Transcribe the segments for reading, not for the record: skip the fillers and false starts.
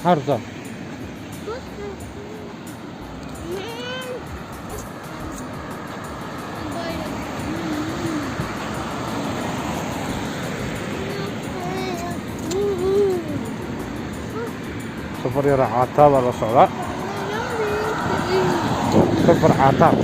حارزة سفر يرى عتاب على صلاة سفر عتاب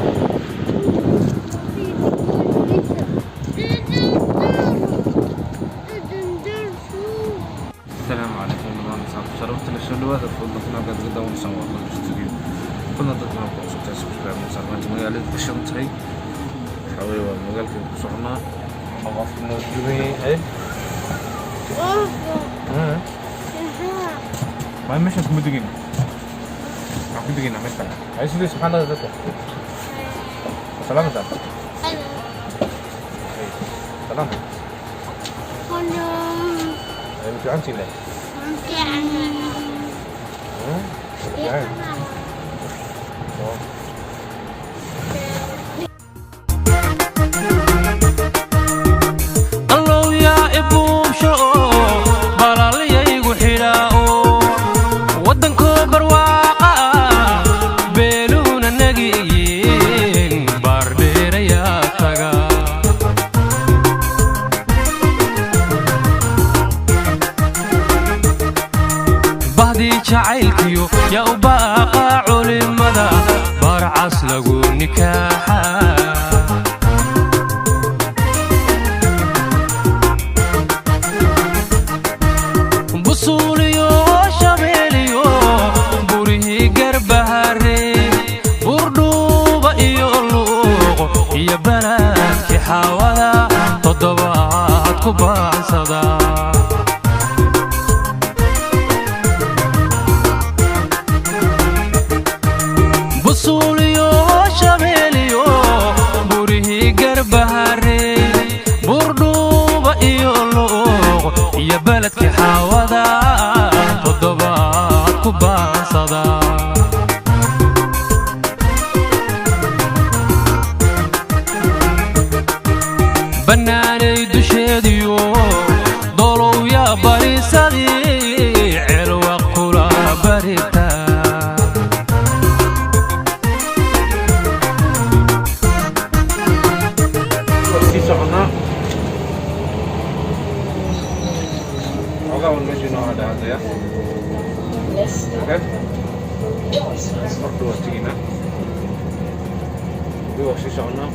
السلام عليكم ورحمة الله وبركاته. شرفت للشلوات فضلتنا قد قدام نسوي الاستوديو كنا ضدنا بقصة سبسكرايب من سلمان مقالة بشنتي حوي ومقالة بصحنا خواف من الجميع ايه ما مش اسمه دقيقة aku bikin nama sekarang. Ayo sudah sekarang ada tuh. Salam tak? Salam. Halo. Ayo jangan sini. Jangan. Oh. Allo ya ibu show balaliya igu xidhaa wadanko barwaaqa beeluna nagiyin baardheeraya taga bahdi jacaylkiyo ya u baaqa culimada barcas lagu nikaaxa busuliyo shabeeliyo burihi garbahare burdhuuba iyo luuqo iyo banaadki xaawada toddobaad ku baansada busuliyo shabeeliyo burihi garbahare burdhuuba iyo luuqo iyo baladki xaawada toddobaad ku baansada bannaanay dusheediyo dolow yaa bariisadii celwa kula barita سيسعنا أقول ماشي نوع هذا يا أوكي برضو وستينا بيوش سيسعنا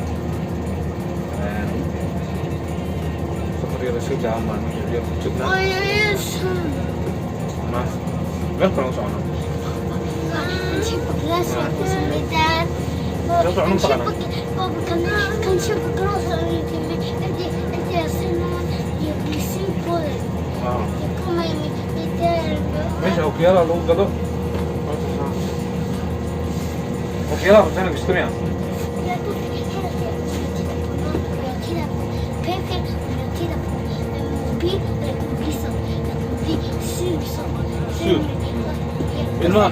سفر يرسل جامعة يوم كتبنا ما غير فرنسا عنا kan köpa glas och inte såna glycin på det. Det kommer lite. ماشي اوكي يلا لو قدو اوكي يلا فين قشطمية Jag tog hela tiden. Jag tittar på Pepe och jag tittar på mobil och jag kommer bli så. Jag kommer bli sur så. sur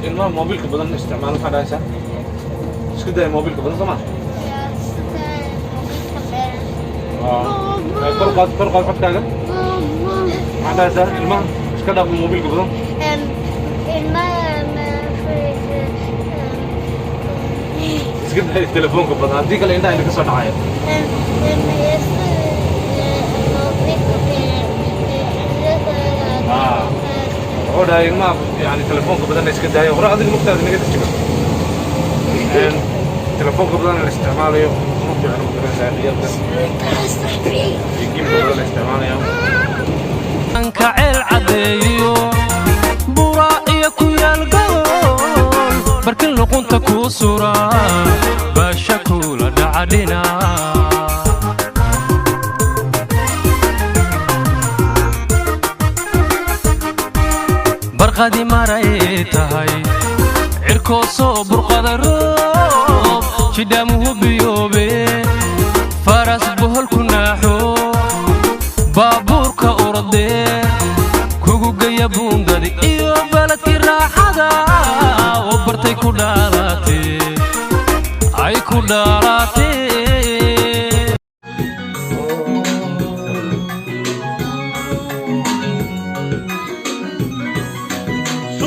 إنما موبيل كبدن استعمال هذا إيش؟ إيش كده موبيل كبدن سمع؟ فرق حط كذا هذا إيش؟ إنما إيش كده موبيل كبدن؟ إيش كده التليفون كبدن هذيك اللي عندك صار عاية هو ده إنما يعني تليفون كبدن إيش كده هي ورا هذيك نقطة هذيك تشتغل تليفون كبدن الاستعمال يوم يعني ممكن يجيب كبدن الاستعمال يوم anka ceel cadeeyo bura iyo ku yaal gobol barkin luqunta ku sura baasha kula dhacdhina barqadi maray tahay cirkoo soo burqada roob jidhaamuhu biyoobe faras bohol ku naaxo baabuurka ordee kugu geeya buungadi iyo baladkii raaxada oo bartay ku dhaalaatee ay ku dhaalaatee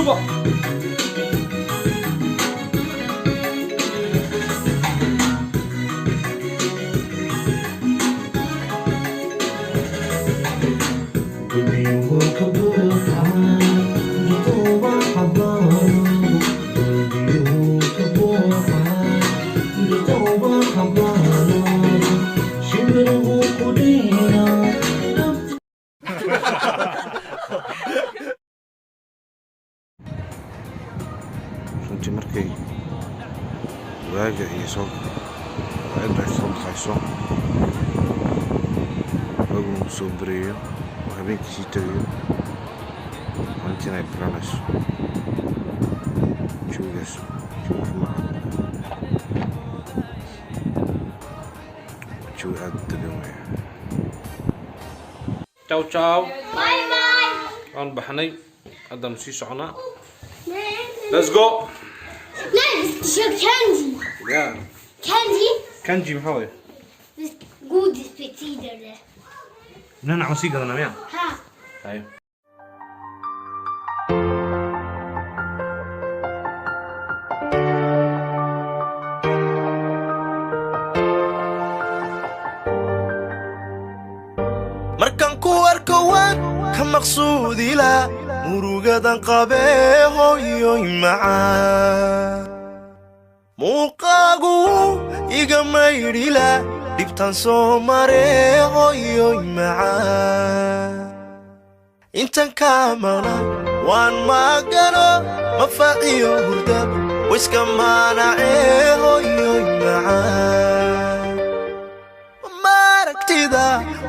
شوفه runtii markay waaga iyo soo ay soo baxayso waagu soo bareeyo oo habeenkii sii tagayo maalintiina ay bilaanayso jawigaas jawi aad u degan weeye ciao ciao باي باي waan baxnay haddanu sii soconaa let's go نايس شو كاندي yeah كاندي kanji maxaa waye بس جود سبيتيدر ده nanac ma sii gadanaa miya ها hayo markan ku arko waan ka maqsuudila murugadan qabee hooyoy macaan muuqaagu iga maydhila dhibtan soo maree hooyoy macaan intan kaa maqlan waan maagano mafaaciyo hurdab wiska maanacee hooyoy macaan maaragtida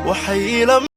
waxay ila